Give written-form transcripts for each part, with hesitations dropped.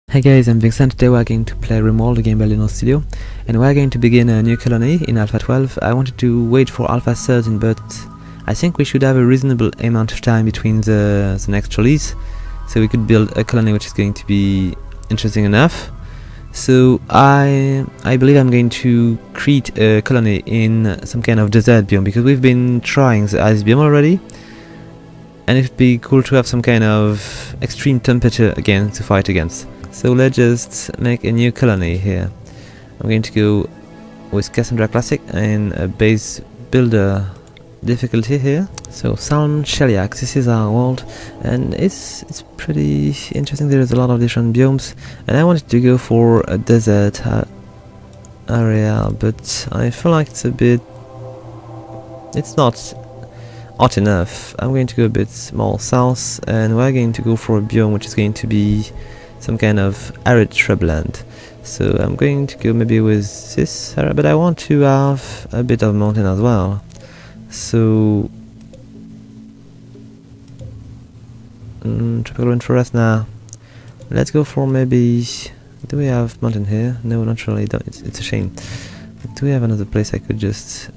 Hey guys, I'm Vincent. Today we're going to play Rimworld, a game by Linux Studio, and we're going to begin a new colony in Alpha 12. I wanted to wait for Alpha 13, but I think we should have a reasonable amount of time between the next release, so we could build a colony which is going to be interesting enough. So I believe I'm going to create a colony in some kind of desert biome, because we've been trying the ice biome already, and it'd be cool to have some kind of extreme temperature again to fight against. So let's just make a new colony here. I'm going to go with Cassandra Classic and a base builder difficulty here. So Salm Sheliak, this is our world, and it's pretty interesting. There's a lot of different biomes, and I wanted to go for a desert area, but I feel like it's not hot enough. I'm going to go a bit more south, and we're going to go for a biome which is going to be some kind of arid shrubland. So I'm going to go maybe with this area, but I want to have a bit of mountain as well. So tropical rainforest now. Let's go for maybe. Do we have mountain here? No, not really. It's a shame. Do we have another place I could just?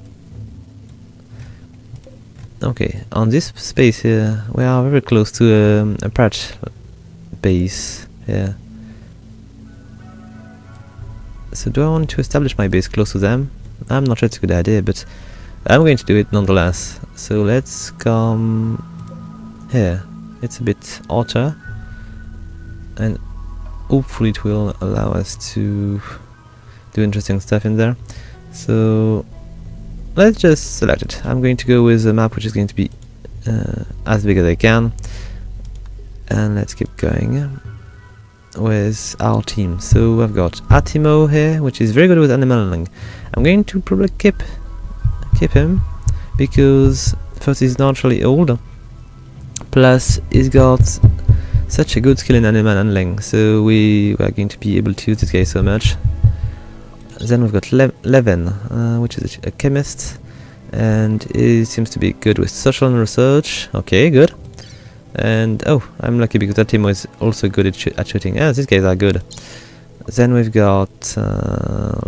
Okay, on this space here, we are very close to a patch base. Yeah. So do I want to establish my base close to them? I'm not sure it's a good idea, but I'm going to do it nonetheless. So let's come here. It's a bit hotter, and hopefully it will allow us to do interesting stuff in there. So let's just select it. I'm going to go with a map which is going to be as big as I can, and let's keep going with our team. So I've got Atimo here, which is very good with animal handling. I'm going to probably keep him, because first he's not really old, plus he's got such a good skill in animal handling, so we are going to be able to use this guy so much. Then we've got Levin, which is a chemist, and he seems to be good with social and research. Okay, good. And oh, I'm lucky because that team was also good at shooting. Yeah, these guys are good. Then we've got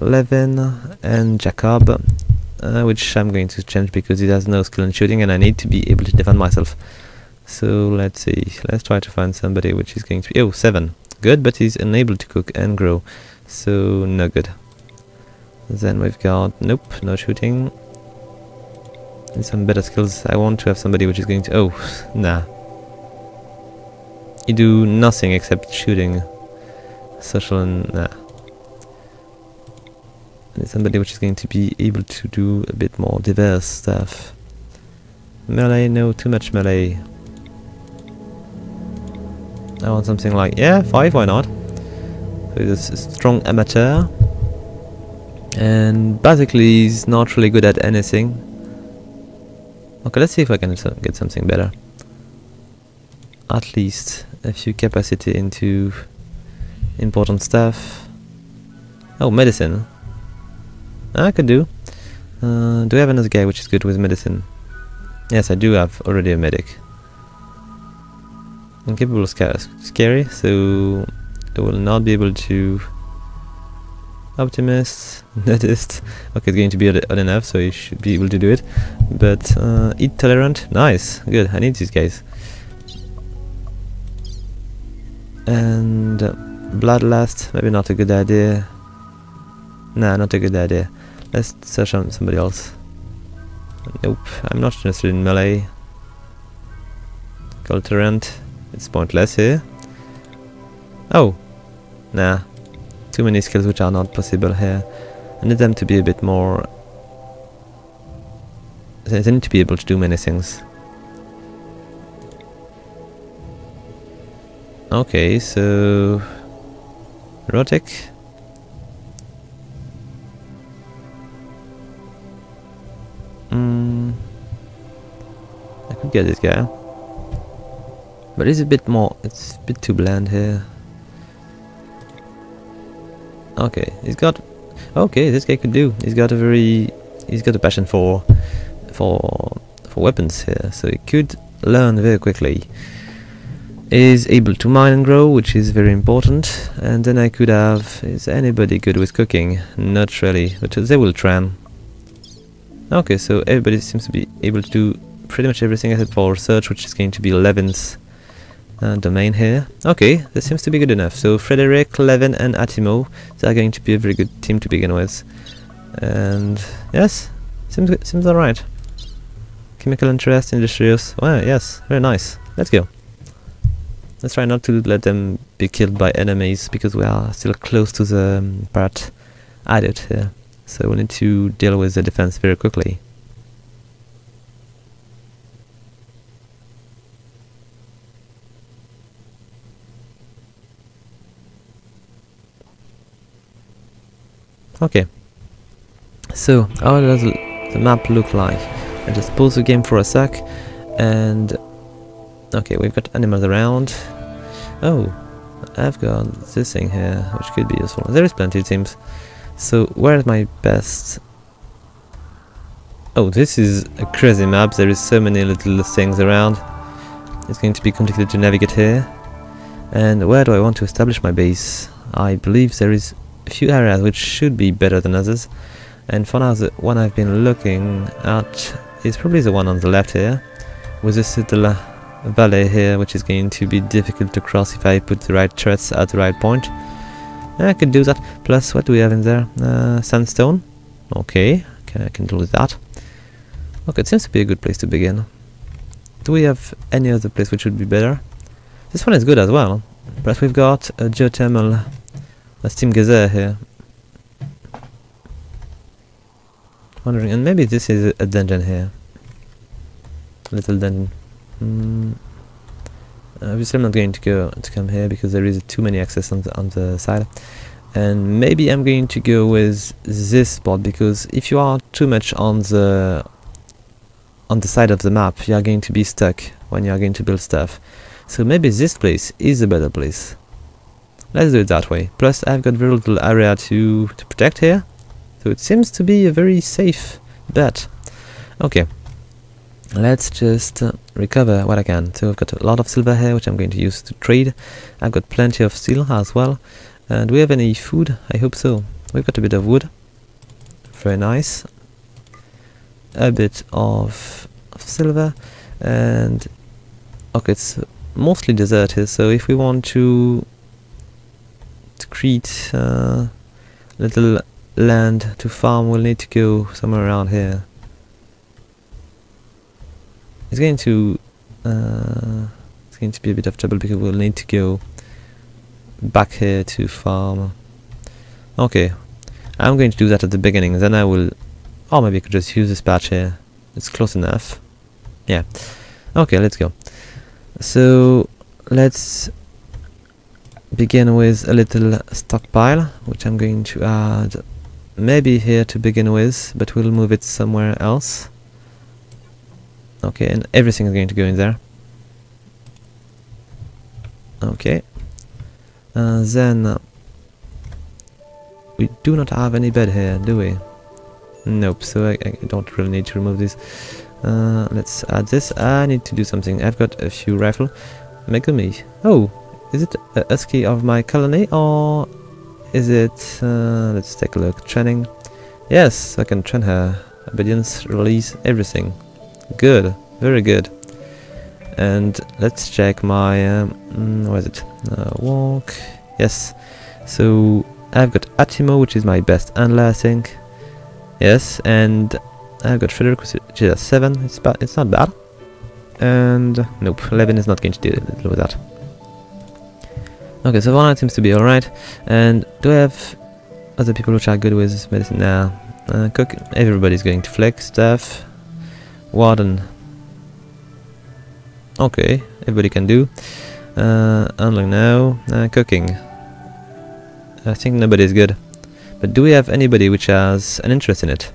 Levin and Jacob, which I'm going to change because he has no skill in shooting, and I need to be able to defend myself. So let's see. Let's try to find somebody which is going to be 7. Good, but he's unable to cook and grow, so no good. Then we've got no shooting. And some better skills. I want to have somebody which is going to nah. You do nothing except shooting. Social and nah. And somebody which is going to be able to do a bit more diverse stuff. Melee, no, too much melee. I want something like 5, why not? So he's a strong amateur, and basically he's not really good at anything. Okay, let's see if I can get something better. At least a few capacity into important stuff. Oh, medicine. I could do. Do we have another guy which is good with medicine? Yes, I do have already a medic. Incapable of scary, so I will not be able to. Optimist, nudist. Okay, it's going to be odd enough, so you should be able to do it. But eat tolerant, nice, good. I need these guys. And bloodlust, maybe not a good idea. Nah, not a good idea. Let's search on somebody else. Nope, I'm not interested in melee. Culturant, it's pointless here. Oh, nah. Too many skills which are not possible here. I need them to be a bit more. They need to be able to do many things. Okay, so erotic. I could get this guy, but it's a bit more. It's a bit too bland here. Okay, he's got. Okay, this guy could do. He's got a passion for weapons here, so he could learn very quickly. is able to mine and grow, which is very important. And then I could have... Is anybody good with cooking? Not really, but they will try. Okay, so everybody seems to be able to do pretty much everything except for research, which is going to be Levin's domain here. Okay, this seems to be good enough. So Frederick, Levin and Atimo, they are going to be a very good team to begin with. And yes, seems alright. Chemical interest, industrious. Well, yes, very nice. Let's go. Let's try not to let them be killed by enemies, because we are still close to the part added here. So we need to deal with the defense very quickly. Okay. So how does the map look like? I just pause the game for a sec, and okay, we've got animals around. Oh, I've got this thing here, which could be useful. There is plenty, it seems. So where is my best? Oh, this is a crazy map. There is so many little things around. It's going to be complicated to navigate here. And where do I want to establish my base? I believe there is a few areas which should be better than others. And for now, the one I've been looking at is probably the one on the left here, with this little valley here, which is going to be difficult to cross if I put the right turrets at the right point. I could do that. Plus, what do we have in there? Sandstone. Okay, I can deal with that. Okay, it seems to be a good place to begin. Do we have any other place which would be better? This one is good as well. Plus, we've got a geothermal steam geyser here. Wondering, and maybe this is a dungeon here. A little dungeon. Obviously, I'm not going to come here because there is too many access on the side. And maybe I'm going to go with this spot, because if you are too much on the side of the map, you are going to be stuck when you are going to build stuff. So maybe this place is a better place. Let's do it that way. Plus, I've got very little area to protect here, so it seems to be a very safe bet. Okay. Let's just recover what I can. So I've got a lot of silver here, which I'm going to use to trade. I've got plenty of steel as well. And do we have any food? I hope so. We've got a bit of wood. Very nice. A bit of silver. And okay, it's mostly desert here. So if we want to create little land to farm, we'll need to go somewhere around here. It's going to be a bit of trouble, because we'll need to go back here to farm. Okay, I'm going to do that at the beginning, then I will... Oh, maybe I could just use this patch here. It's close enough. Yeah. Okay, let's go. So, let's begin with a little stockpile, which I'm going to add maybe here to begin with, but we'll move it somewhere else. Okay, and everything is going to go in there. Okay. Then we do not have any bed here, do we? Nope, so I don't really need to remove this. Let's add this. I need to do something. I've got a few rifle. Megumi. Oh, is it a husky of my colony, or is it... let's take a look. Training. Yes, I can train her. Obedience, release, everything. Good, very good. And let's check my what is it? Walk. Yes. So I've got Atimo, which is my best handler, I think. Yes, and I've got Frederick, which is a 7. It's not bad. And nope, 11 is not going to deal with that. Okay, so one seems to be alright. And do I have other people which are good with medicine? Nah. Cook. Everybody's going to flex stuff. Warden. Okay, everybody can do. Handling now. Cooking. I think nobody's good. But do we have anybody which has an interest in it?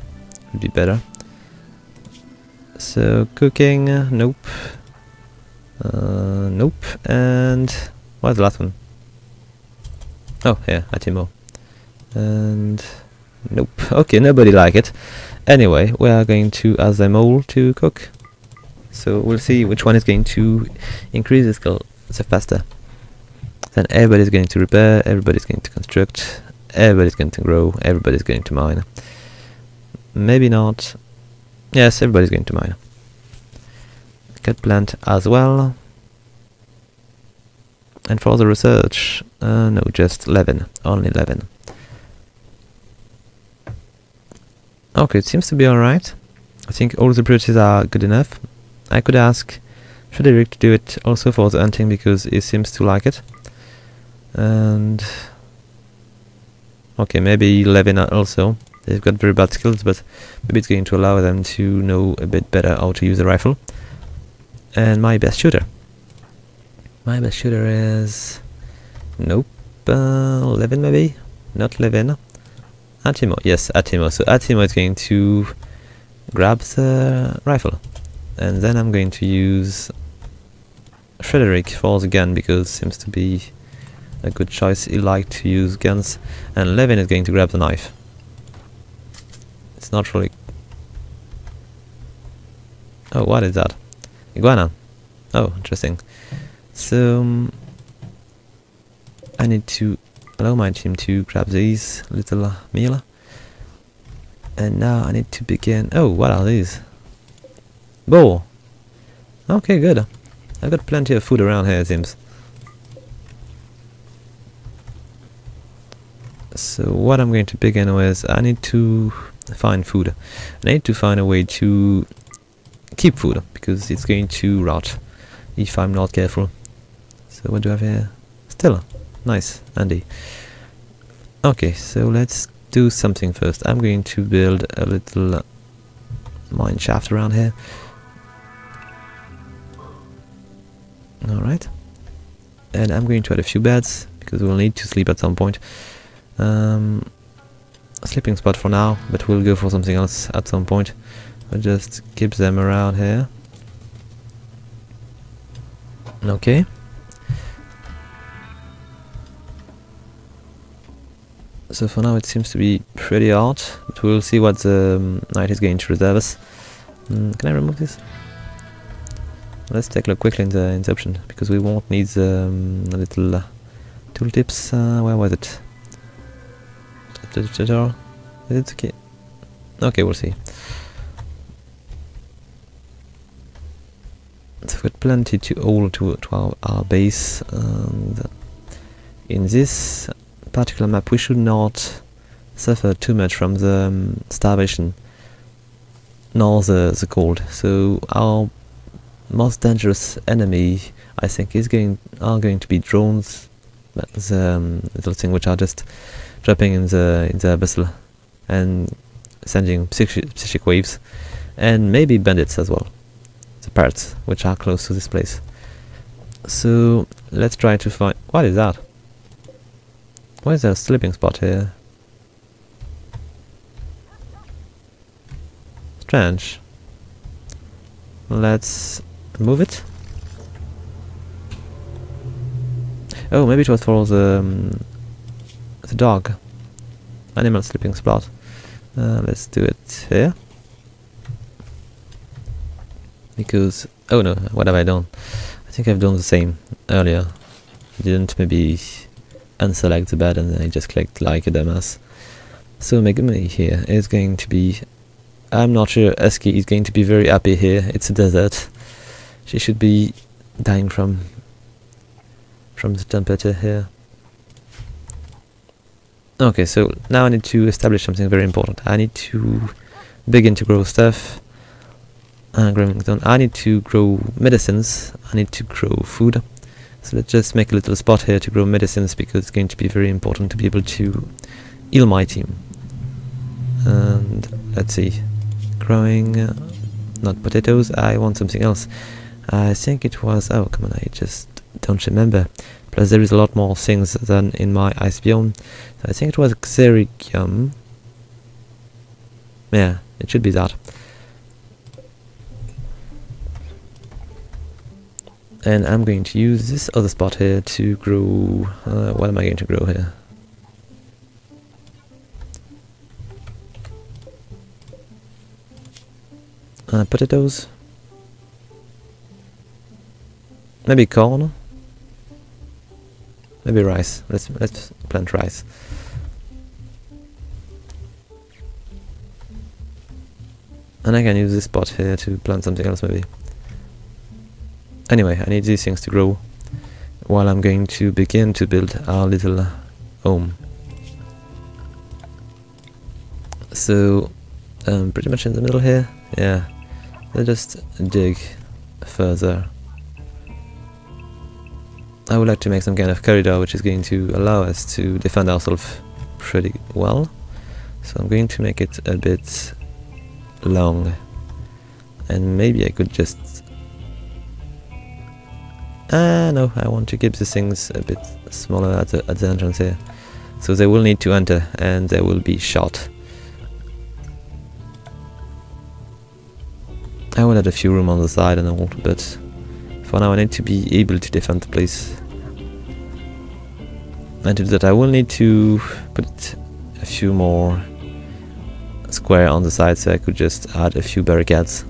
Would be better. So cooking, nope. Nope. And what's the last one? Oh, yeah, Atimo. And nope. Okay, nobody like it. Anyway, we are going to ask them all to cook. So we'll see which one is going to increase the skill. the faster. Then everybody's going to repair, everybody's going to construct, everybody's going to grow, everybody's going to mine. Maybe not. Yes, everybody's going to mine. Get plant as well. And for the research, no, just 11, only 11. Okay, it seems to be alright. I think all the priorities are good enough. I could ask Frederick to do it also for the hunting because he seems to like it. And okay, maybe Levin also. They've got very bad skills, but maybe it's going to allow them to know a bit better how to use a rifle. And my best shooter. My best shooter is... nope, Levin maybe? Not Levin. Atimo, yes, Atimo. So Atimo is going to grab the rifle. And then I'm going to use Frederick for the gun because it seems to be a good choice. He likes to use guns. And Levin is going to grab the knife. It's not really... oh, what is that? Iguana. Oh, interesting. So I need to allow my team to grab these little meal. And now I need to begin... oh, what are these? Boar. Okay, good. I've got plenty of food around here, it seems. So what I'm going to begin with, I need to find food. I need to find a way to keep food, because it's going to rot if I'm not careful. So what do I have here? Still. Nice, handy. Okay, so let's do something first. I'm going to build a little mine shaft around here. Alright. And I'm going to add a few beds, because we'll need to sleep at some point. A sleeping spot for now, but we'll go for something else at some point. We'll just keep them around here. Okay. So for now it seems to be pretty hard, but we'll see what the night is going to reserve us. Can I remove this? Let's take a look quickly in the option, because we won't need the little tooltips. Where was it? Tutor? Is it okay? Okay, we'll see. So we've got plenty to hold to our base, and in this particular map we should not suffer too much from the starvation nor the cold. So our most dangerous enemy, I think, are going to be drones, the little thing which are just dropping in the vessel and sending psychic waves, and maybe bandits as well, the parrots which are close to this place. So let's try to find... what is that? Why is there a sleeping spot here? Strange. Let's move it. Oh, maybe it was for the dog. Animal sleeping spot. Let's do it here. Because... oh no, what have I done? I think I've done the same earlier. Didn't maybe unselect the bed and then I just clicked like a dumbass. So Megumi here is going to be... I'm not sure Eski is going to be very happy here. It's a desert. She should be dying from the temperature here. Okay, so now I need to establish something very important. I need to begin to grow stuff. Growing done. I need to grow medicines. I need to grow food. So let's just make a little spot here to grow medicines, because it's going to be very important to be able to heal my team. And let's see. Growing, not potatoes, I want something else. I think it was... oh, come on, I just don't remember. Plus there is a lot more things than in my ice biome. So I think it was xericium. Yeah, it should be that. And I'm going to use this other spot here to grow... what am I going to grow here? Potatoes? Maybe corn? Maybe rice. Let's plant rice. And I can use this spot here to plant something else maybe. Anyway, I need these things to grow while I'm going to begin to build our little home. So, pretty much in the middle here. Yeah, let's just dig further. I would like to make some kind of corridor which is going to allow us to defend ourselves pretty well. So I'm going to make it a bit long, and maybe I could just no, I want to keep these things a bit smaller at the entrance here, so they will need to enter and they will be shot. I will add a few room on the side and all, but for now I need to be able to defend the place. And to do that I will need to put a few more square on the side, so I could just add a few barricades.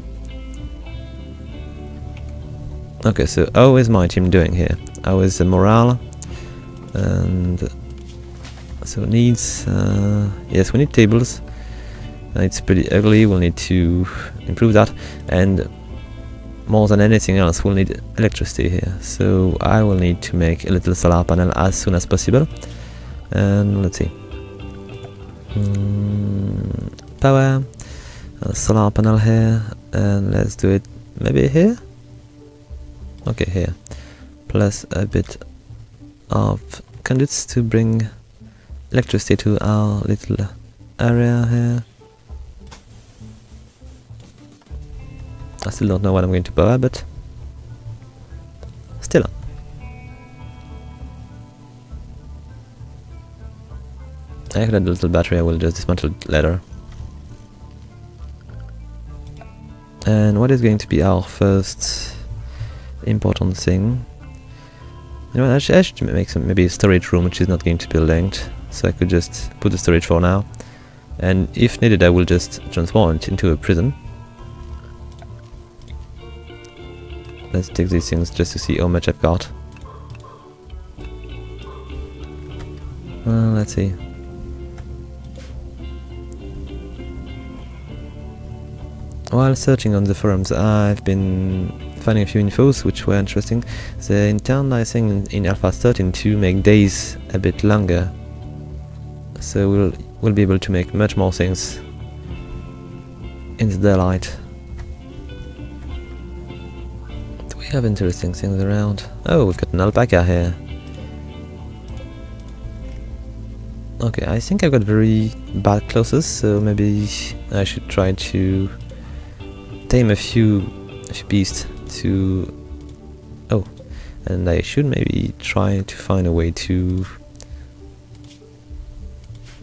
Okay, so how is my team doing here? How is the morale? And so needs, yes, we need tables. It's pretty ugly, we'll need to improve that, and more than anything else we'll need electricity here, so I will need to make a little solar panel as soon as possible. And let's see, power, a solar panel here, and let's do it maybe here. Okay, here, plus a bit of conduits to bring electricity to our little area here. I still don't know what I'm going to power, but still. I could add a little battery, I will just dismantle it later. And what is going to be our first important thing? You know, I should make some, maybe a storage room which is not going to be linked, so I could just put the storage for now, and if needed I will just transform it into a prison. Let's take these things just to see how much I've got. Let's see. While searching on the forums, I've been finding a few infos which were interesting. They intend, I think, in Alpha 13 to make days a bit longer, so we'll be able to make much more things in the daylight. We have interesting things around. Oh, we've got an alpaca here. Okay, I think I've got very bad clothes, so maybe I should try to tame a few beasts to... Oh, and I should maybe try to find a way to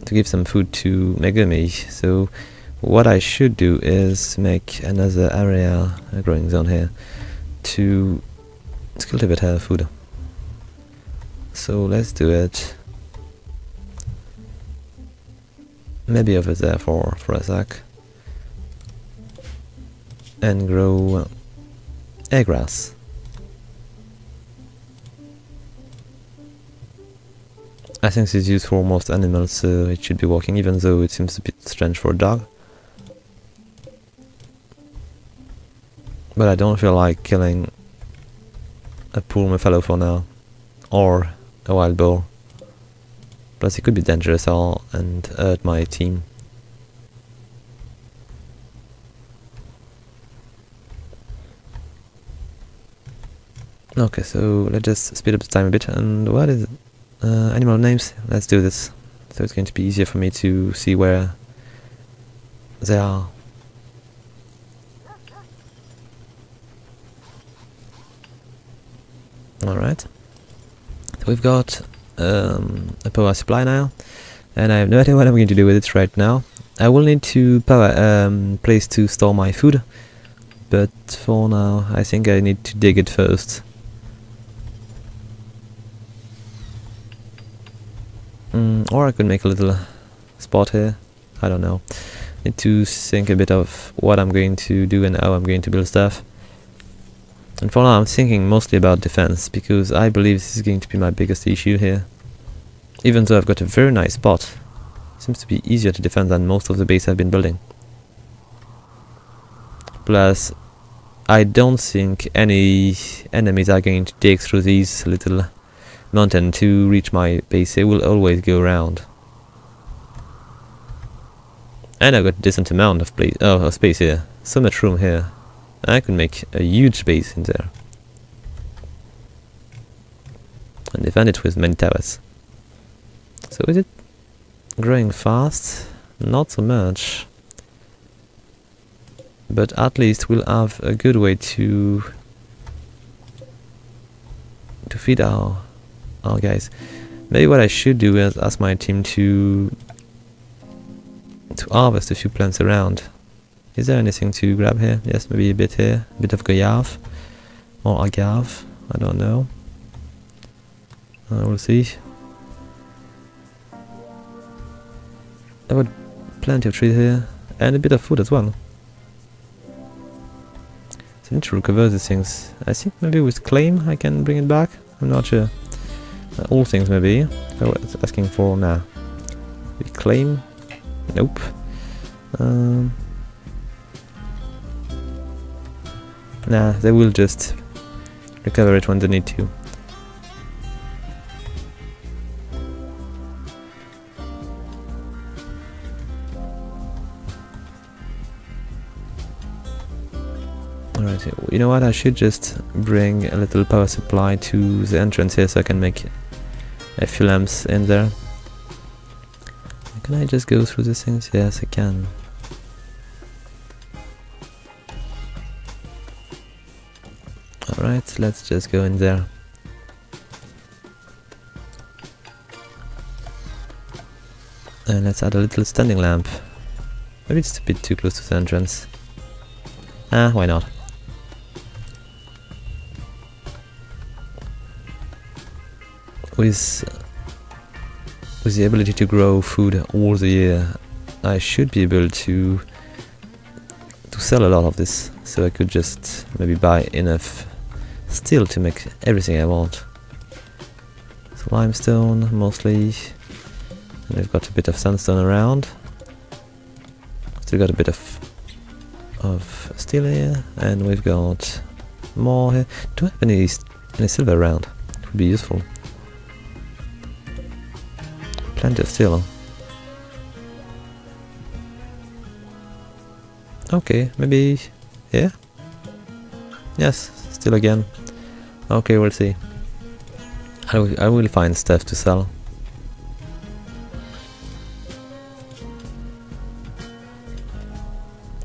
give some food to Megumi. So what I should do is make another area, a growing zone here, to cultivate her food. So let's do it maybe over there for a sec, and grow air grass. I think this is used for most animals, so it should be working, even though it seems a bit strange for a dog. But I don't feel like killing a poor buffalo for now, or a wild boar. Plus it could be dangerous and hurt my team. Okay, so let's just speed up the time a bit. And what is it? Animal names? Let's do this. So it's going to be easier for me to see where they are. Alright, so we've got a power supply now, and I have no idea what I'm going to do with it right now. I will need to power place to store my food, but for now I think I need to dig it first. Or I could make a little spot here, I don't know. Need to think a bit of what I'm going to do and how I'm going to build stuff. And for now I'm thinking mostly about defense, because I believe this is going to be my biggest issue here. Even though I've got a very nice spot, it seems to be easier to defend than most of the base I've been building. Plus, I don't think any enemies are going to dig through these little mountains to reach my base. They will always go around. And I've got a decent amount of space here. So much room here. I could make a huge base in there. And defend it with many towers. So is it growing fast? Not so much. But at least we'll have a good way to feed our guys. Maybe what I should do is ask my team to harvest a few plants around. Is there anything to grab here? Yes, maybe a bit here. A bit of goyave. Or agave. I don't know. We'll see. I've got plenty of trees here. And a bit of food as well. So I need to recover these things. I think maybe with claim I can bring it back. I'm not sure. All things maybe. Oh, it's asking for now. Nah. Claim? Nope. Nah, they will just recover it when they need to. Alright, you know what, I should just bring a little power supply to the entrance here so I can make a few lamps in there. Can I just go through these things? Yes, I can. Alright, let's just go in there. And let's add a little standing lamp. Maybe it's a bit too close to the entrance. Ah, why not? With the ability to grow food all the year, I should be able to sell a lot of this, so I could just maybe buy enough steel to make everything I want. So limestone mostly, and we've got a bit of sandstone around. Still got a bit of steel here, and we've got more here. Do I have any silver around? It would be useful. Plenty of steel. Okay, maybe here? Yes, still again. Okay, we'll see. I will find stuff to sell.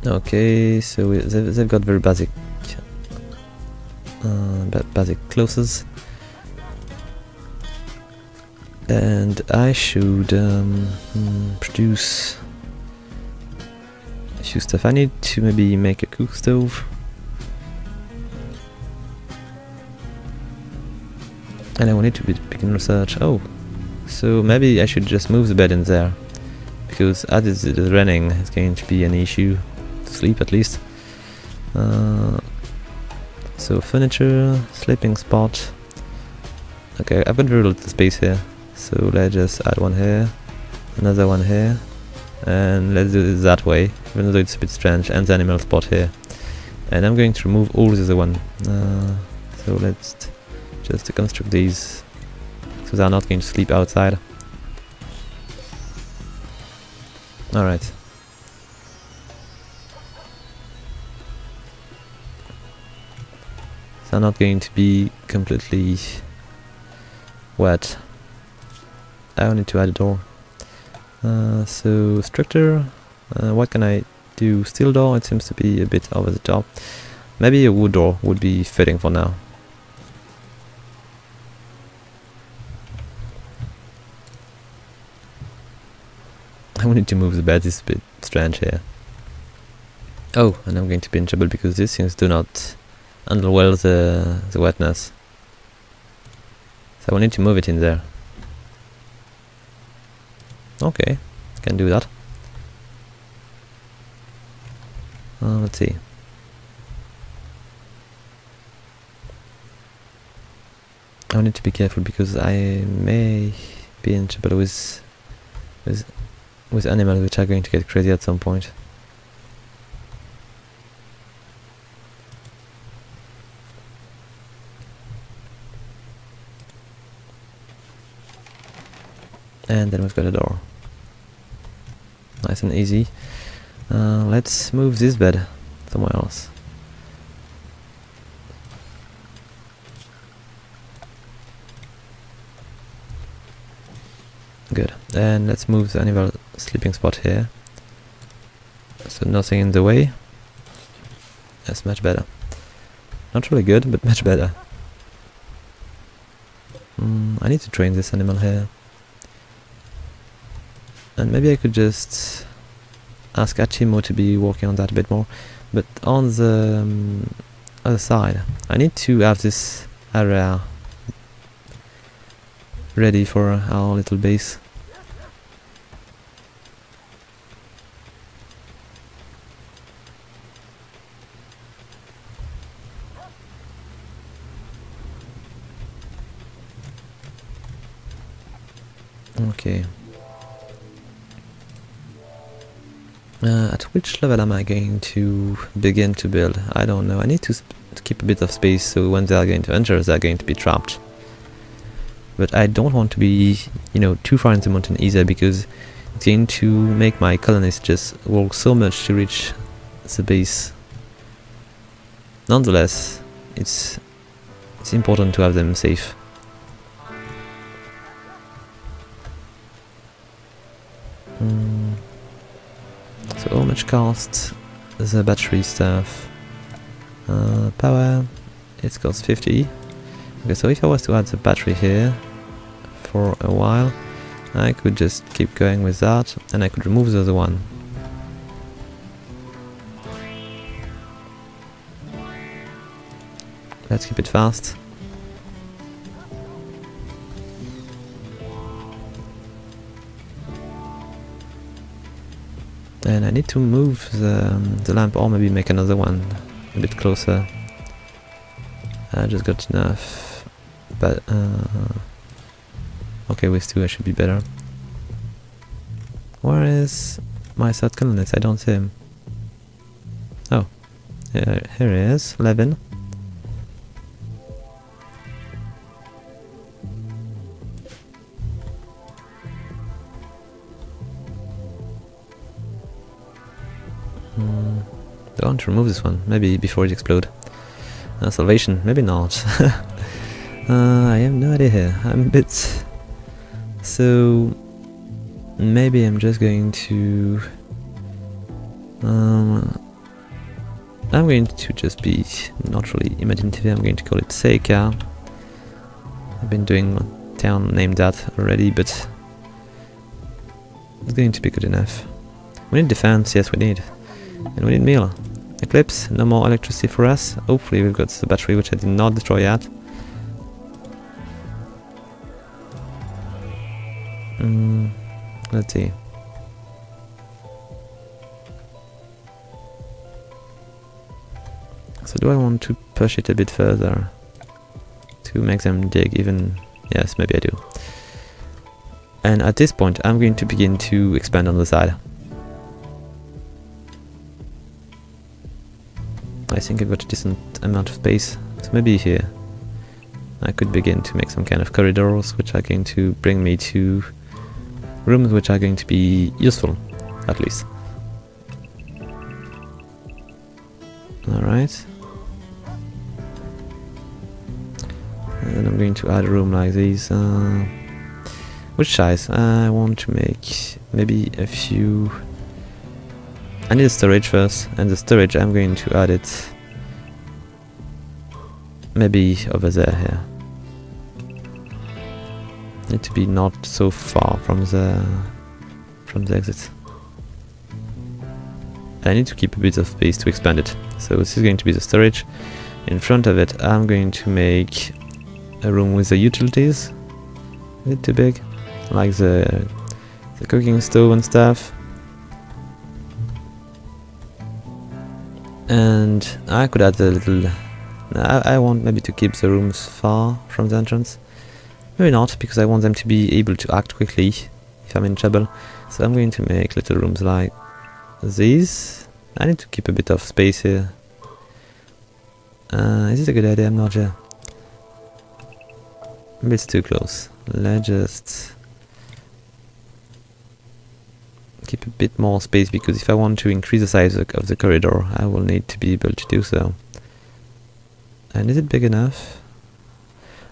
Okay, so they've got very basic clothes. And I should produce a few stuff. I need to maybe make a cook stove. And I will need to begin research. Oh, so maybe I should just move the bed in there, because as it is raining, it's going to be an issue to sleep at least. So furniture, sleeping spot. Okay, I've got very little space here. So let's just add one here, another one here, and let's do it that way, even though it's a bit strange, and the animal spot here. And I'm going to remove all the other one. So let's just construct these, so they're not going to sleep outside. Alright. So they're not going to be completely wet. I need to add a door. So structure, what can I do? Steel door, it seems to be a bit over the top. Maybe a wood door would be fitting for now. I will need to move the bed, it's a bit strange here. Oh, and I'm going to be in trouble because these things do not handle well the wetness. So I will need to move it in there. Okay, can do that. Let's see. I need to be careful because I may be in trouble with animals which are going to get crazy at some point. And then we've got a door. Nice and easy. Let's move this bed somewhere else. Good. And let's move the animal sleeping spot here. So nothing in the way. That's much better. Not really good, but much better. I need to train this animal here. And maybe I could just ask Achimo to be working on that a bit more. But on the other side, I need to have this area ready for our little base. Okay. At which level am I going to begin to build? I don't know. I need to keep a bit of space so when they are going to enter, they are going to be trapped. But I don't want to be, you know, too far in the mountain either, because it's going to make my colonists just walk so much to reach the base. Nonetheless, it's important to have them safe. So how much costs the battery stuff? Power, it costs 50. Okay, so if I was to add the battery here for a while, I could just keep going with that, and I could remove the other one. Let's keep it fast. And I need to move the lamp, or maybe make another one a bit closer. I just got enough, but okay, with two I should be better. Where is my third colonist? I don't see him. Oh, here he is, 11. I want to remove this one, maybe before it explodes. Salvation, maybe not. I have no idea here. I'm a bit... So... maybe I'm just going to... I'm going to just be not really imaginative. I'm going to call it Seika. I've been doing a town named that already, but... it's going to be good enough. We need defense, yes we need. And we need meal. Eclipse, no more electricity for us. Hopefully we've got the battery, which I did not destroy yet. Let's see. So do I want to push it a bit further to make them dig even? Yes, maybe I do. And at this point I'm going to begin to expand on the side. I think I've got a decent amount of space, so maybe here I could begin to make some kind of corridors which are going to bring me to rooms which are going to be useful, at least. Alright. And then I'm going to add a room like this. Which size? I want to make maybe a few... I need a storage first, and the storage I'm going to add it maybe over there here. Need to be not so far from the exit. I need to keep a bit of space to expand it. So this is going to be the storage. In front of it I'm going to make a room with the utilities. Is it too big? Like the cooking stove and stuff. And I could add a little... I want maybe to keep the rooms far from the entrance. Maybe not, because I want them to be able to act quickly if I'm in trouble. So I'm going to make little rooms like these. I need to keep a bit of space here. Is this a good idea? I'm not sure. Maybe it's too close. Let's just keep a bit more space, because if I want to increase the size of the corridor, I will need to be able to do so. And is it big enough?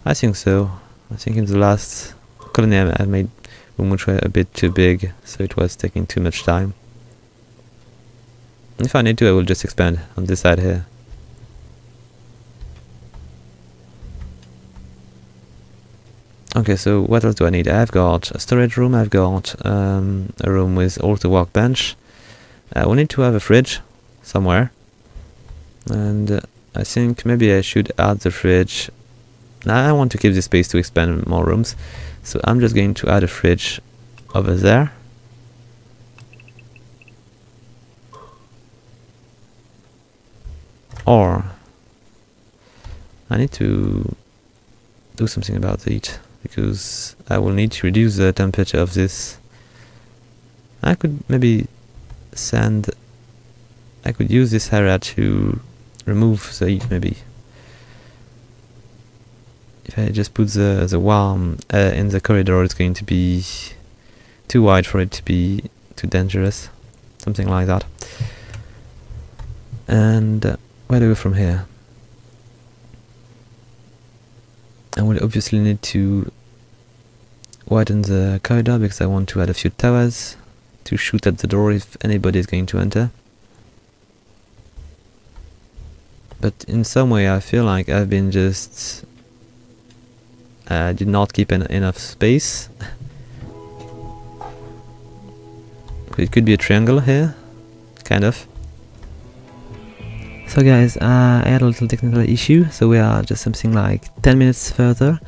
I think so. I think in the last colony I made room which were a bit too big, so it was taking too much time. If I need to, I will just expand on this side here. Okay, so what else do I need? I've got a storage room, I've got a room with also workbench. We need to have a fridge somewhere. And I think maybe I should add the fridge. Now I want to keep this space to expand more rooms. So I'm just going to add a fridge over there. Or I need to do something about the heat, because I will need to reduce the temperature of this. I could maybe I could use this area to remove the heat, maybe. If I just put the warm in the corridor, it's going to be too wide for it to be too dangerous. Something like that. And where do we go from here? I will obviously need to widen the corridor, because I want to add a few towers to shoot at the door if anybody is going to enter. But in some way I feel like I've been just did not keep enough space. It could be a triangle here, kind of. So guys, I had a little technical issue, so we are just something like 10 minutes further,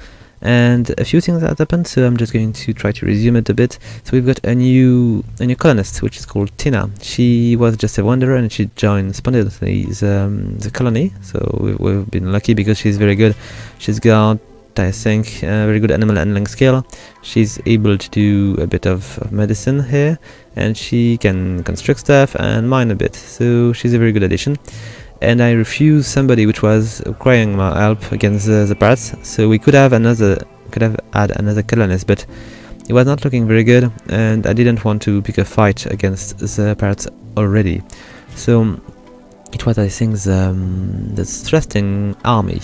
and a few things that happened, so I'm just going to try to resume it a bit. So we've got a new colonist, which is called Tina. She was just a wanderer and she joined spontaneously the colony, so we've been lucky because she's very good. She's got, I think, a very good animal handling skill. She's able to do a bit of medicine here, and she can construct stuff and mine a bit, so she's a very good addition. And I refused somebody which was requiring my help against the pirates, so we could have had another colonist, but it was not looking very good, and I didn't want to pick a fight against the pirates already. So it was, I think, the thrusting army.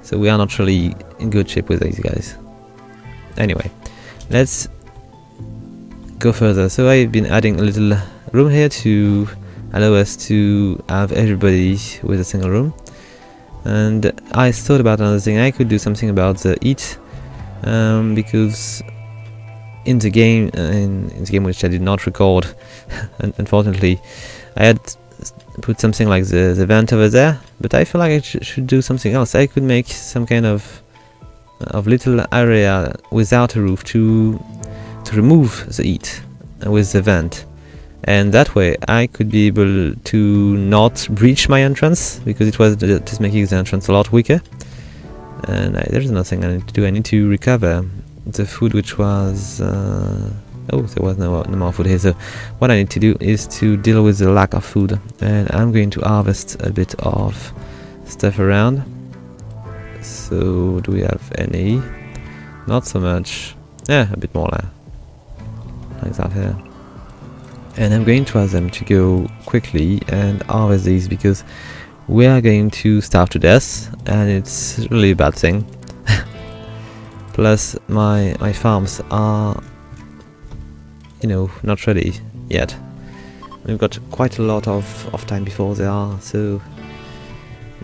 So we are not really in good shape with these guys. Anyway, let's go further. So I've been adding a little room here to allow us to have everybody with a single room. And I thought about another thing. I could do something about the heat, because in the game, which I did not record, unfortunately, I had put something like the vent over there, but I feel like I should do something else. I could make some kind of little area without a roof to remove the heat with the vent, and that way I could be able to not breach my entrance, because it was just making the entrance a lot weaker. And there's nothing I need to do. I need to recover the food which was oh, there was no more food here, so what I need to do is to deal with the lack of food, and I'm going to harvest a bit of stuff around. So do we have any? Not so much. Yeah, a bit more like that here. And I'm going to ask them to go quickly and harvest these, because we are going to starve to death, and it's really a bad thing. Plus my farms are, you know, not ready yet. We've got quite a lot of time before they are, so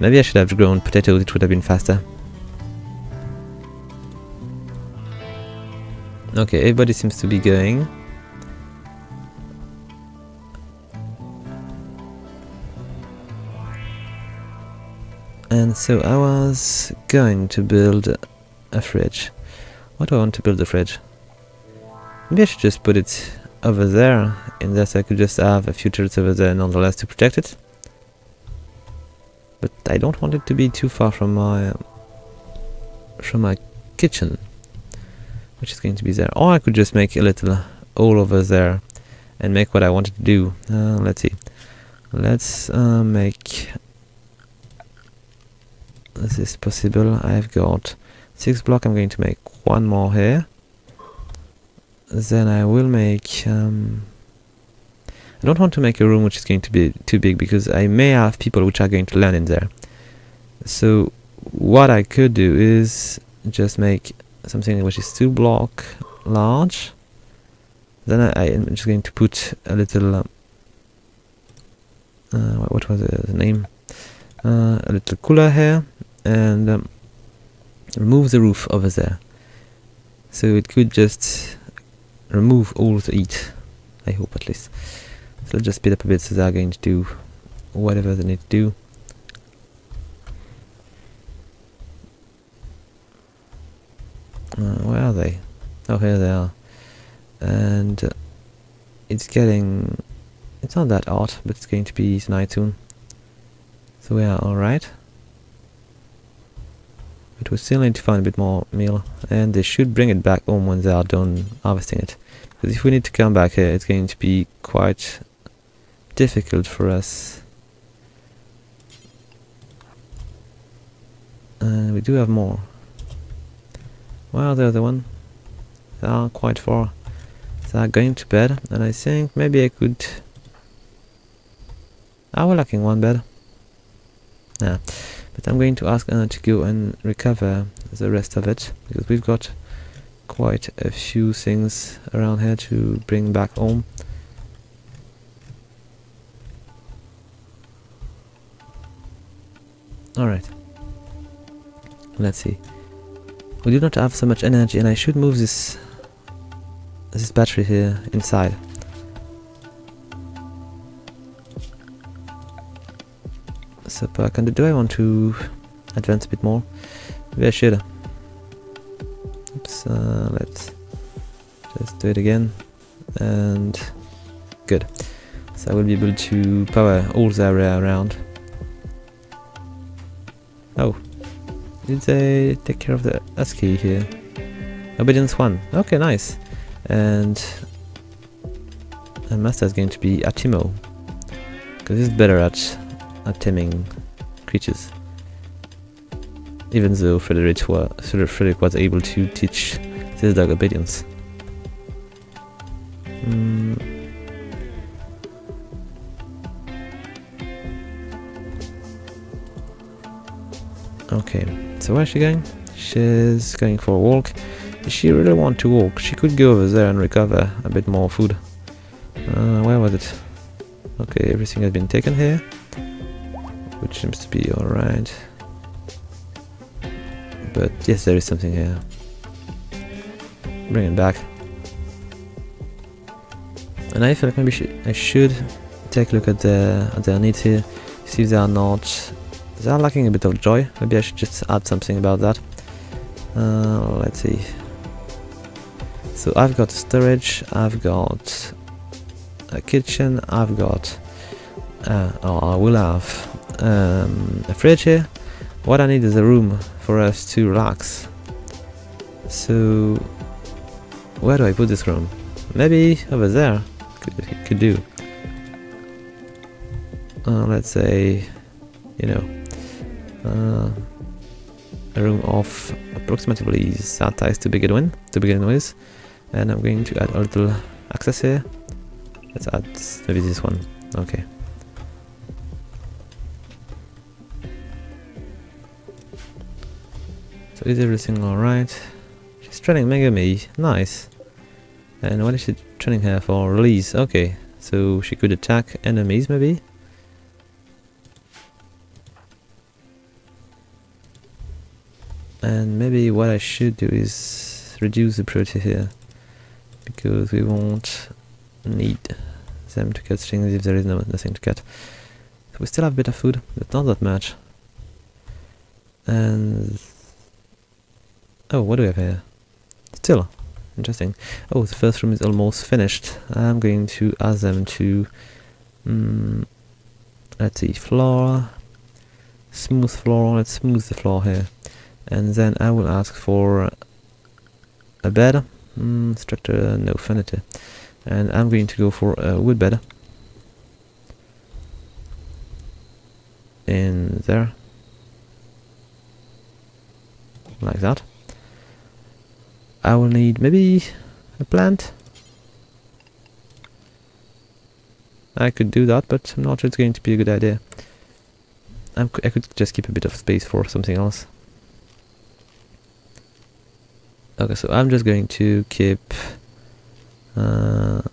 maybe I should have grown potatoes, it would have been faster. Okay, everybody seems to be going. And so I was going to build a fridge. What do I want to build a fridge? Maybe I should just put it over there, in that I could just have a few turrets over there nonetheless to protect it. But I don't want it to be too far from my kitchen. which is going to be there. Or I could just make a little all over there and make what I wanted to do. Let's see. Let's make this is possible. I've got 6 blocks. I'm going to make 1 more here. Then I will make I don't want to make a room which is going to be too big, because I may have people which are going to land in there. So what I could do is just make something which is 2 blocks large. Then I'm just going to put a little what was the name? A little cooler here, and remove the roof over there. So it could just remove all the heat, I hope, at least. So let's just speed up a bit so they're going to do whatever they need to do. Where are they? Oh, here they are. And it's not that hot, but it's going to be night soon. So we are alright. But we still need to find a bit more meal, and they should bring it back home when they are done harvesting it. Because if we need to come back here, it's going to be quite difficult for us. And we do have more. Where are the other one? They are quite far. They are going to bed, and I think maybe I could... we're lacking 1 bed. Yeah, but I'm going to ask Anna to go and recover the rest of it, because we've got quite a few things around here to bring back home. Alright, let's see. We do not have so much energy, and I should move this battery here inside. So do I want to advance a bit more? Maybe I should. Oops, let's just do it again, and good. So I will be able to power all the area around. Oh, did they take care of the husky here? Obedience 1. Okay, nice. And master is going to be Atimo, because he's better at taming creatures. Even though Frederick was able to teach this dog obedience. Okay, so where is she going? She's going for a walk. Does she really want to walk? She could go over there and recover a bit more food. Where was it? Okay, everything has been taken here, which seems to be alright. But yes, there is something here. Bring it back. And I feel like maybe I should take a look at their needs here. See if they are not... They are lacking a bit of joy. Maybe I should just add something about that. Let's see. So I've got storage, I've got a kitchen, I've got... or I will have a fridge here. What I need is a room for us to relax. So where do I put this room? Maybe over there. Could do. Let's say, you know, a room of approximately that size to begin with, and I'm going to add a little access here. Let's add maybe this one. Okay. So is everything alright? She's training Megami, nice. And what is she training her for? Release, okay. So she could attack enemies maybe? And maybe what I should do is reduce the priority here, because we won't need them to cut strings if there is nothing to cut. So we still have a bit of food, but not that much. And... oh, what do we have here? Still. Interesting. Oh, the first room is almost finished. I'm going to ask them to... let's see, flora. Smooth floor. Let's smooth the floor here. And then I will ask for a bed. Structure, no furniture. And I'm going to go for a wood bed. In there. Like that. I will need maybe a plant. I could do that, but I'm not sure it's going to be a good idea. I could just keep a bit of space for something else. Okay, so I'm just going to keep a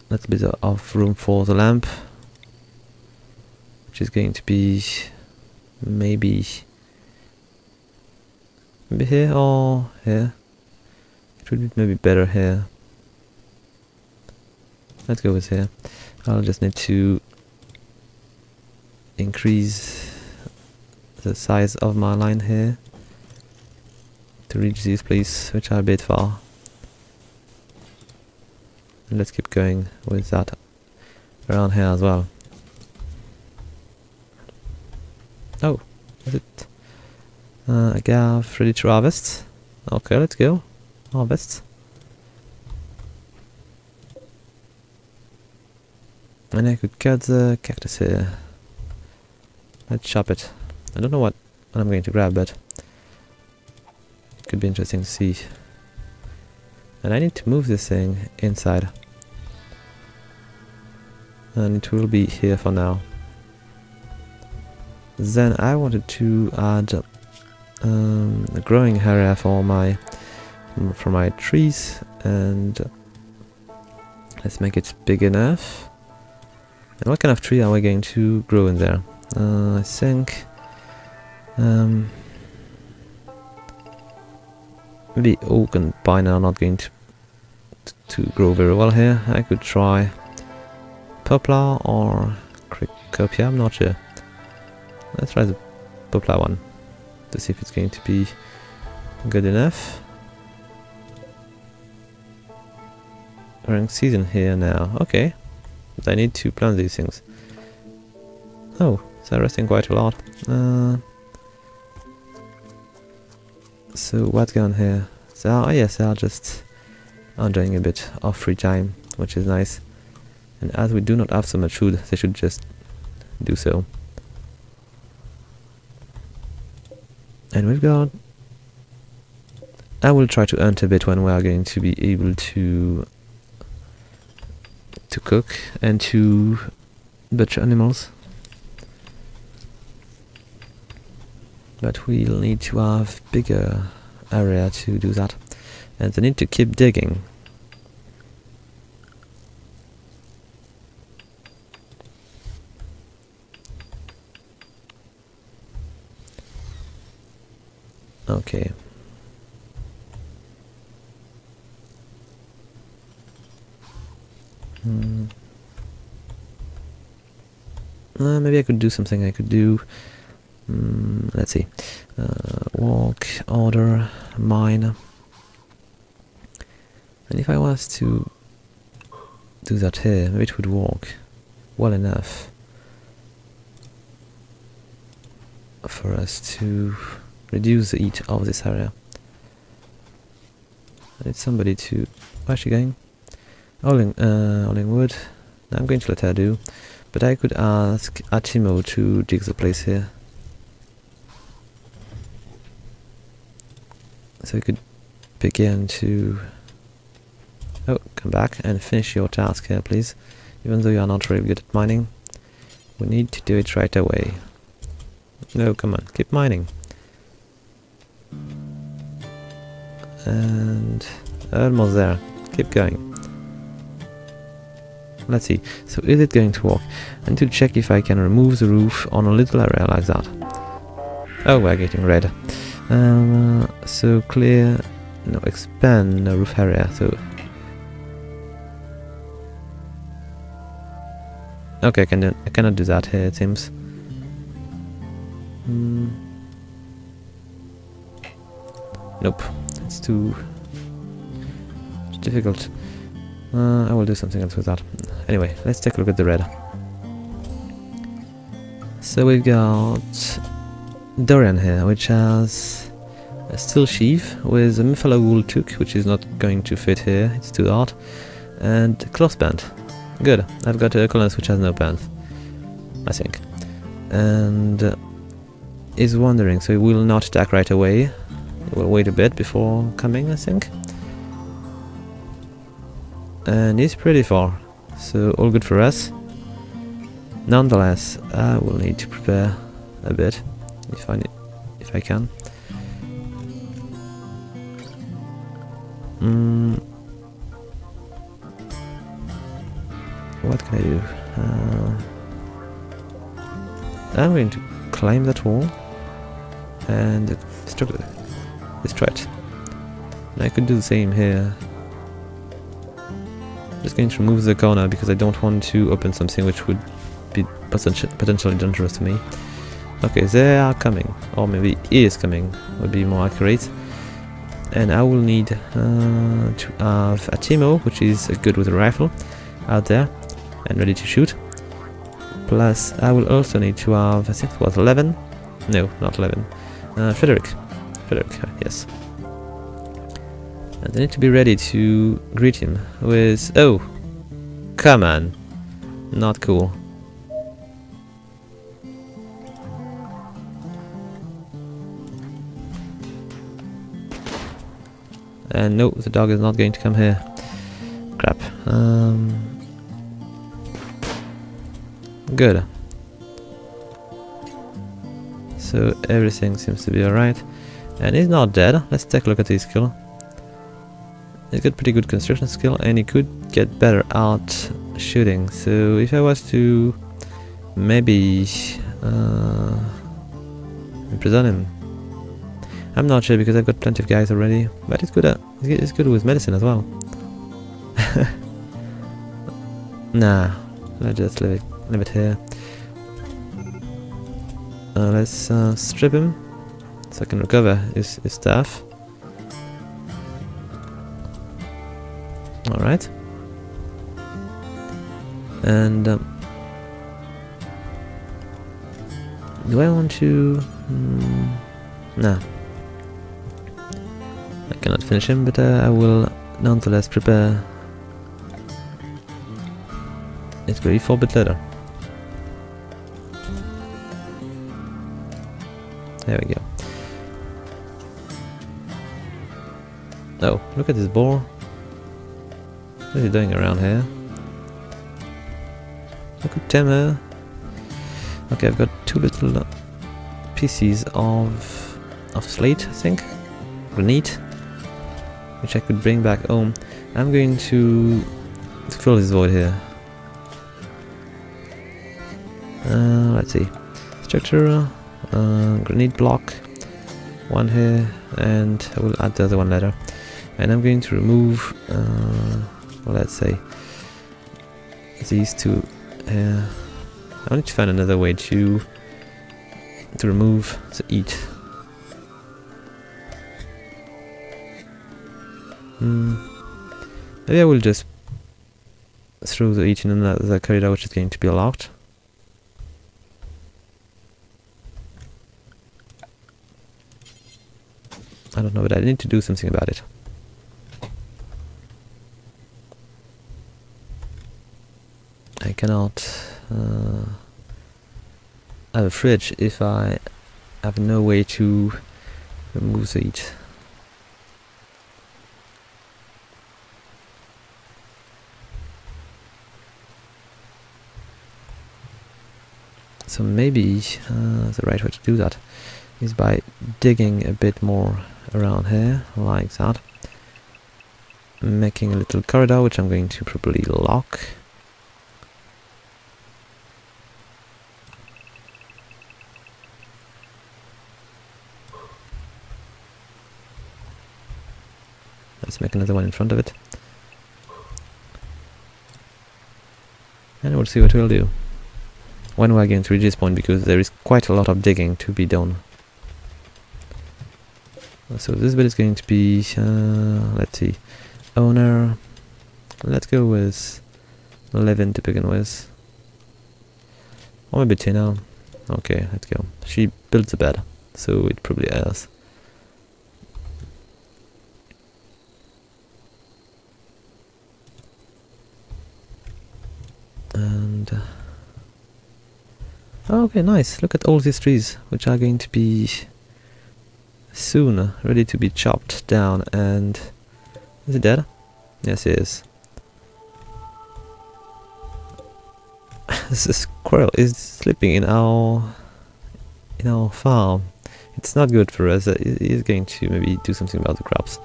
little bit of room for the lamp, which is going to be maybe here or here. It would be maybe better here. Let's go with here. I'll just need to increase the size of my line here to reach these places, which are a bit far. And let's keep going with that around here as well. Oh, is it a gaff ready to harvest? Okay, let's go. Harvest. And I could cut the cactus here. Let's chop it. I don't know what I'm going to grab, but it could be interesting to see. And I need to move this thing inside. And it will be here for now. Then I wanted to add a growing area for my trees, and let's make it big enough. And what kind of tree are we going to grow in there? I think maybe oak and pine are not going to grow very well here. I could try poplar or cricopia, I'm not sure. Let's try the poplar one to see if it's going to be good enough. We're in season here now, okay. But I need to plant these things. Oh, they're resting quite a lot. So what's going on here? So yes, they are just enjoying a bit of free time, which is nice. And as we do not have so much food, they should just do so. And we've got... I will try to hunt a bit when we are going to be able to cook and to butcher animals. But we'll need to have bigger area to do that. And they need to keep digging. Okay. Maybe I could do something. I could do... let's see. Walk, order, mine. And if I was to do that here, maybe it would work well enough for us to reduce the heat of this area. I need somebody to... Where's she going? Hauling wood. I'm going to let her do. But I could ask Atimo to dig the place here. So we could begin to... Oh, come back and finish your task here, please. Even though you are not really good at mining, we need to do it right away. No, come on, keep mining. And almost there. Keep going. Let's see. So is it going to work? I need to check if I can remove the roof on a little area like that. Oh, we're getting red. So clear, no, expand the roof area. So okay, I cannot do that here, it seems. Nope, it's too difficult. I will do something else with that. Anyway, let's take a look at the red. So we've got Dorian here, which has a steel sheath with a buffalo wool toque, which is not going to fit here, it's too hard, and a cloth band. Good, I've got a colonist which has no pants, I think. And is wandering, so he will not attack right away. He will wait a bit before coming, I think. And he's pretty far, so all good for us. Nonetheless, I will need to prepare a bit, if I can. What can I do? I'm going to climb that wall and destroy it. And I could do the same here. Just going to remove the corner because I don't want to open something which would be potentially dangerous to me. Okay, they are coming, or maybe he is coming, would be more accurate. And I will need to have a Timo, which is good with a rifle, out there and ready to shoot. Plus, I will also need to have, I think it was 11? No, not 11. Frederick, yes. And I need to be ready to greet him with... Oh! Come on! Not cool. And no, the dog is not going to come here. Crap. Good. So everything seems to be alright. And he's not dead. Let's take a look at his skill. He's got pretty good construction skill and he could get better at shooting. So if I was to maybe imprison him. I'm not sure because I've got plenty of guys already, but he's good with medicine as well. Nah, let's just leave it here. Let's strip him so I can recover his stuff. Alright. And do I want to... Nah. I cannot finish him, but I will nonetheless prepare it ready for a bit later. There we go. Oh, look at this boar. What is he doing around here? Look at Timmer. Okay, I've got two little pieces of slate, I think. Granite. Which I could bring back home. I'm going to fill this void here. Let's see. Structure, granite block, one here, and I will add the other one later. And I'm going to remove, well, let's say, these two. I need to find another way to remove the heat. Maybe I will just throw the heat in another corridor which is going to be locked. I don't know, but I need to do something about it. I cannot have a fridge if I have no way to remove the heat. So maybe the right way to do that is by digging a bit more around here, like that. Making a little corridor, which I'm going to probably lock. Let's make another one in front of it. And we'll see what we'll do when we're going to reach this point, because there is quite a lot of digging to be done. So this bit is going to be, let's see, owner. Let's go with 11 to begin with. Or maybe 10 now. Okay, let's go. She builds a bed, so it probably has And oh, okay, nice. Look at all these trees, which are going to be soon ready to be chopped down. And is it dead? Yes, it is. This squirrel is sleeping in our farm. It's not good for us. He's going to maybe do something about the crops.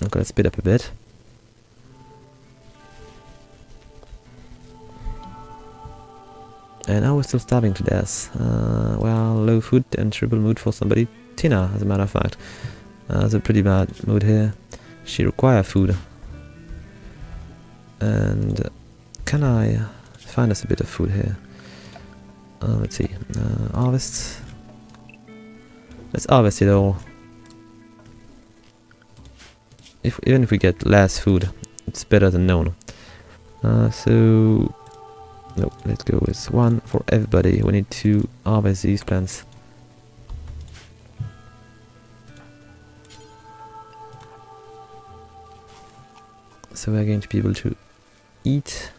Okay, let's speed up a bit. And I was still starving to death. Well, low food and terrible mood for somebody. Tina, as a matter of fact. Has a pretty bad mood here. She requires food. And can I find us a bit of food here? Let's see. Harvest. Let's harvest it all. Even if we get less food, it's better than none. So no, let's go with one for everybody. We need to harvest these plants. So we're going to be able to eat.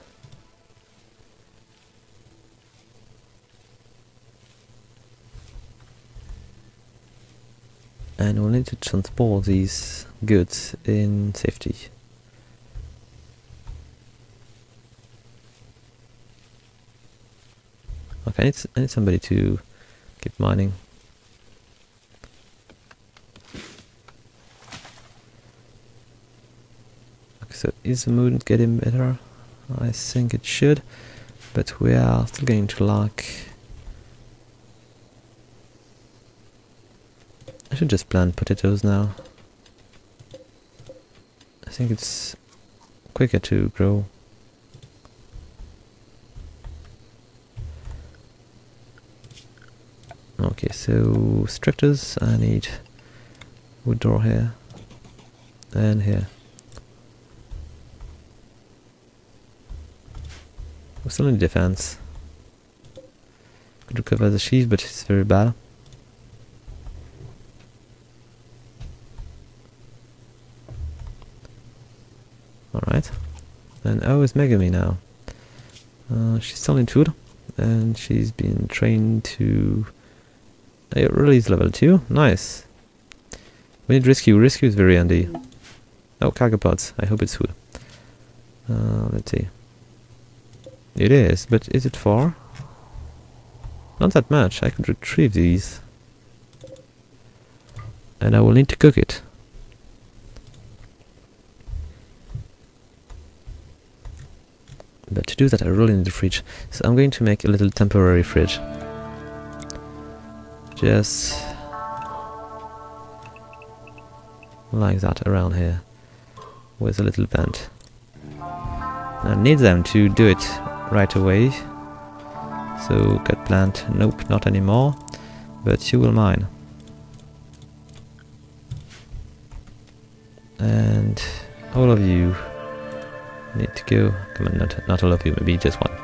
And we'll need to transport these goods in safety. Okay, I need somebody to keep mining. Okay, so is the mood getting better? I think it should, but we are still going to lack. I should just plant potatoes now. I think it's quicker to grow. Okay, so structures, I need wood door here and here. We still need defense. Could recover the sheath, but it's very bad. Alright. And oh, it's Megami now. She's still in food, and she's been trained to release level 2. Nice. We need rescue. Rescue is very handy. Oh, cargo pods. I hope it's food. Let's see. It is, but is it far? Not that much. I could retrieve these. And I will need to cook it. But to do that I really need a fridge. So I'm going to make a little temporary fridge. Just like that around here. With a little vent. I need them to do it right away. So cut plant, nope, not anymore. But you will mine. And all of you need to go. Come on, not all of you, maybe just one.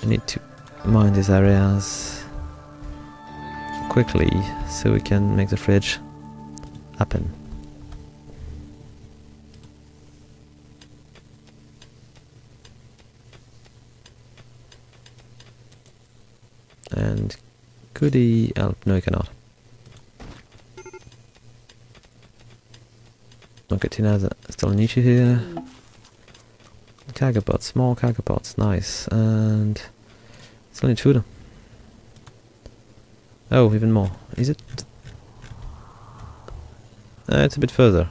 I need to mine these areas quickly so we can make the fridge happen. And could he help? No, he cannot. Okay, Tina has still an issue here. Cargo pods, small cargo pods, nice. And still need food. Oh, even more. Is it? It's a bit further.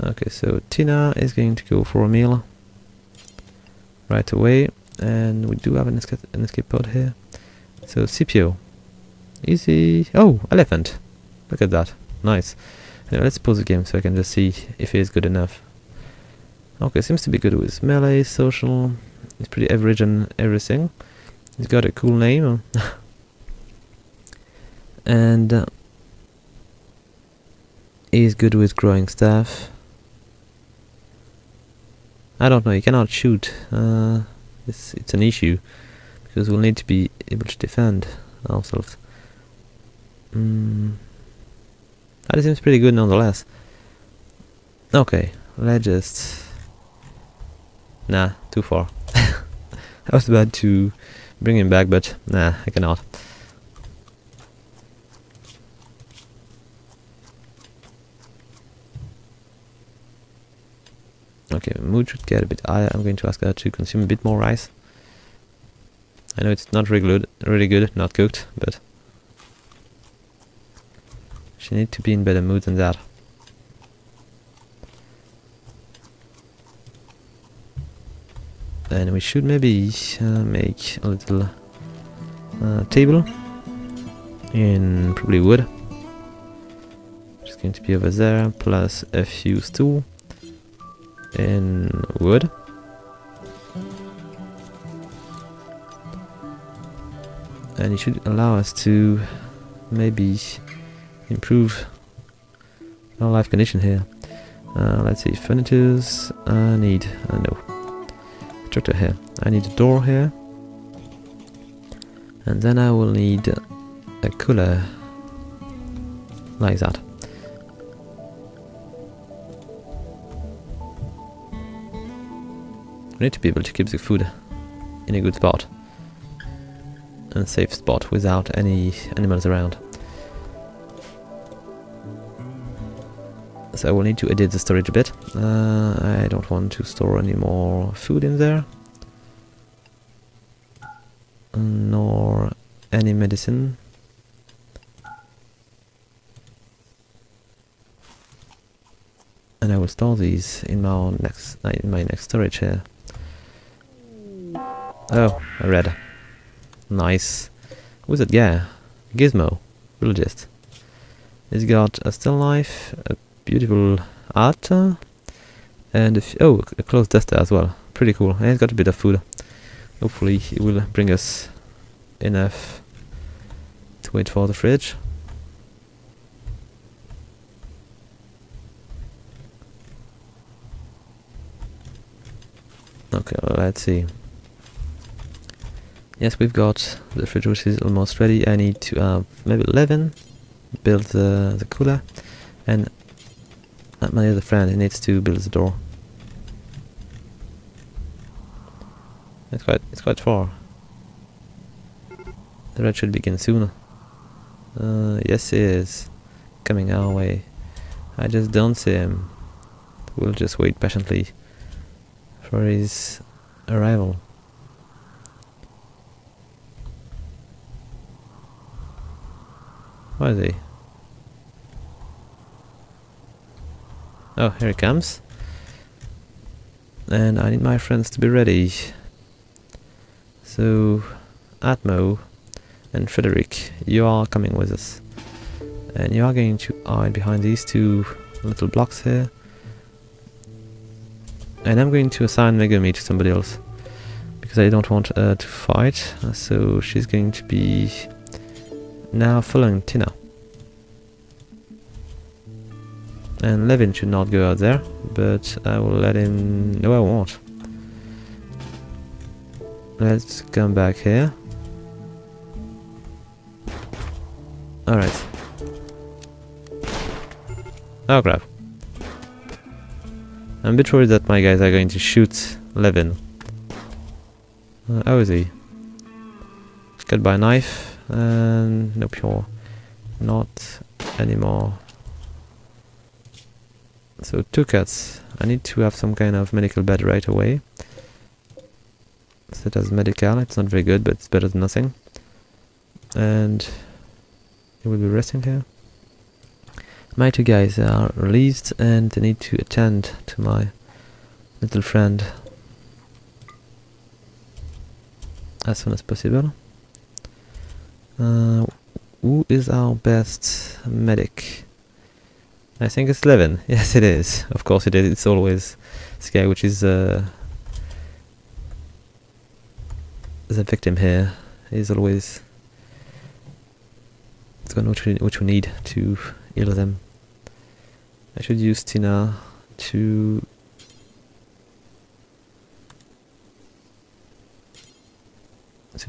Okay, so Tina is going to go for a meal right away, and we do have an escape pod here. So CPO, easy. Oh, elephant! Look at that, nice. Anyway, let's pause the game so I can just see if it is good enough. Okay, seems to be good with melee, social. He's pretty average on everything. He's got a cool name. And he's good with growing stuff. I don't know, you cannot shoot. It's an issue, because we'll need to be able to defend ourselves. That seems pretty good nonetheless. Okay, let's just... Nah, too far. I was about to bring him back, but nah, I cannot. Okay, mood should get a bit higher. I'm going to ask her to consume a bit more rice. I know it's not really good, not cooked, but she needs to be in better mood than that. And we should maybe make a little table in probably wood. It's going to be over there, plus a few stools in wood. And it should allow us to maybe improve our life condition here. Let's see, furnitures. I need no structure here. I need a door here, and then I will need a cooler like that. We need to be able to keep the food in a good spot and safe spot without any animals around. So I will need to edit the storage a bit. I don't want to store any more food in there, nor any medicine. And I will store these in my next storage here. Oh, I read. Nice. Who's that guy? Gizmo, biologist. He's got a still life, a beautiful art, and a closed duster as well. Pretty cool. And he's got a bit of food. Hopefully he will bring us enough to wait for the fridge. Okay, well, let's see. Yes, we've got the fridge, which is almost ready. I need to maybe 11 build the cooler, and my other friend, he needs to build the door. It's quite far. The raid should begin soon. Yes, he is coming our way. I just don't see him. We'll just wait patiently for his arrival. Where is he? Oh, here he comes. And I need my friends to be ready. So, Atmo and Frederick, you are coming with us. And you are going to hide behind these two little blocks here. And I'm going to assign Megumi to somebody else, because I don't want her to fight. So she's going to be now following Tina. And Levin should not go out there, but I will let him... No, I won't. Let's come back here. Alright. Oh crap. I'm a bit worried that my guys are going to shoot Levin. How is he? He's cut by a knife, and nope, you're not anymore. So 2 cuts. I need to have some kind of medical bed right away. Set as medical. It's not very good, but it's better than nothing. And he will be resting here. My 2 guys are released, and they need to attend to my little friend as soon as possible. Who is our best medic? I think it's Levin. Yes, it is. Of course it is. It's always this guy, which is the victim here. He's always the one which we need to heal them. I should use Tina to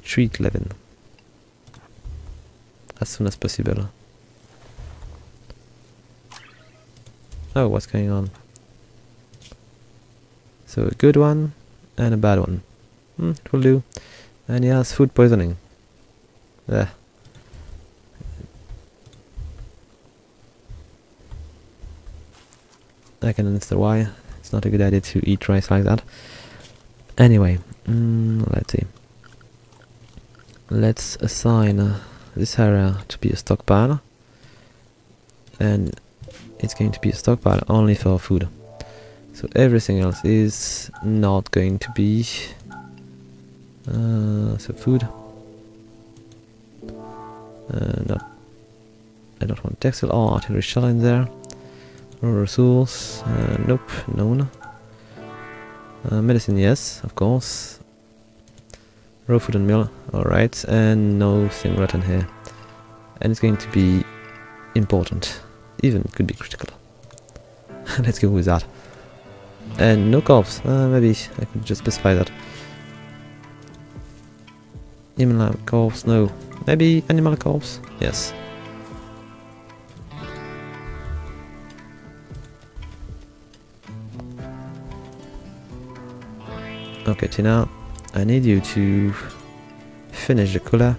treat Levin as soon as possible. Oh, what's going on? So a good one and a bad one. It will do. And he has food poisoning. There. I can understand why. It's not a good idea to eat rice like that. Anyway, let's see. Let's assign this area to be a stockpile. And it's going to be a stockpile only for food. So everything else is not going to be... so food. I don't want textile or artillery shell in there. Resource, nope, none. Medicine, yes, of course. Raw food and meal, alright, and nothing rotten here. And it's going to be important, even could be critical. Let's go with that. And no corpse, maybe I could just specify that. Human corpse, no. Maybe animal corpse, yes. Okay, Tina, I need you to finish the collar,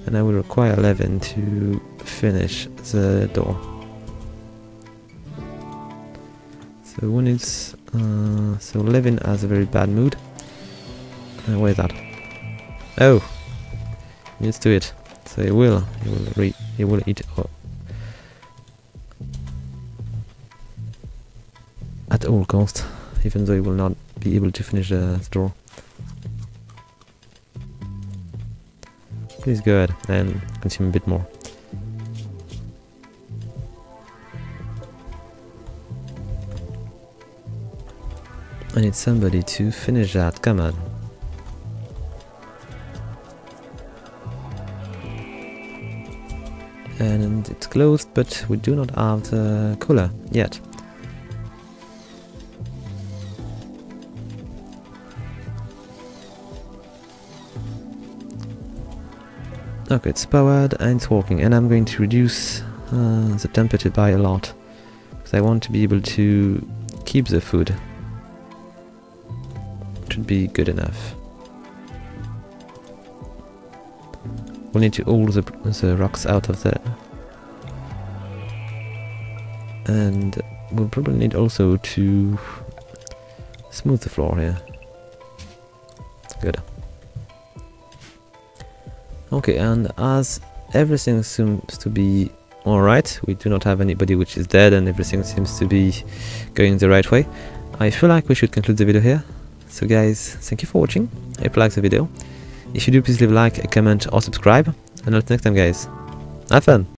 and I will require Levin to finish the door. So who needs... so Levin has a very bad mood. Where is that? Oh! He needs to eat. So he will eat at all cost, even though he will not be able to finish the door. Please go ahead and consume a bit more. I need somebody to finish that, come on. And it's closed, but we do not have the cooler yet. Okay, it's powered and it's working, and I'm going to reduce the temperature by a lot because I want to be able to keep the food. It should be good enough. We'll need to haul the rocks out of there, and we'll probably need also to smooth the floor here. Good. Okay, and as everything seems to be alright, we do not have anybody which is dead, and everything seems to be going the right way, I feel like we should conclude the video here. So guys, thank you for watching. I hope you liked the video. If you do, please leave a like, a comment or subscribe, and until next time guys, have fun!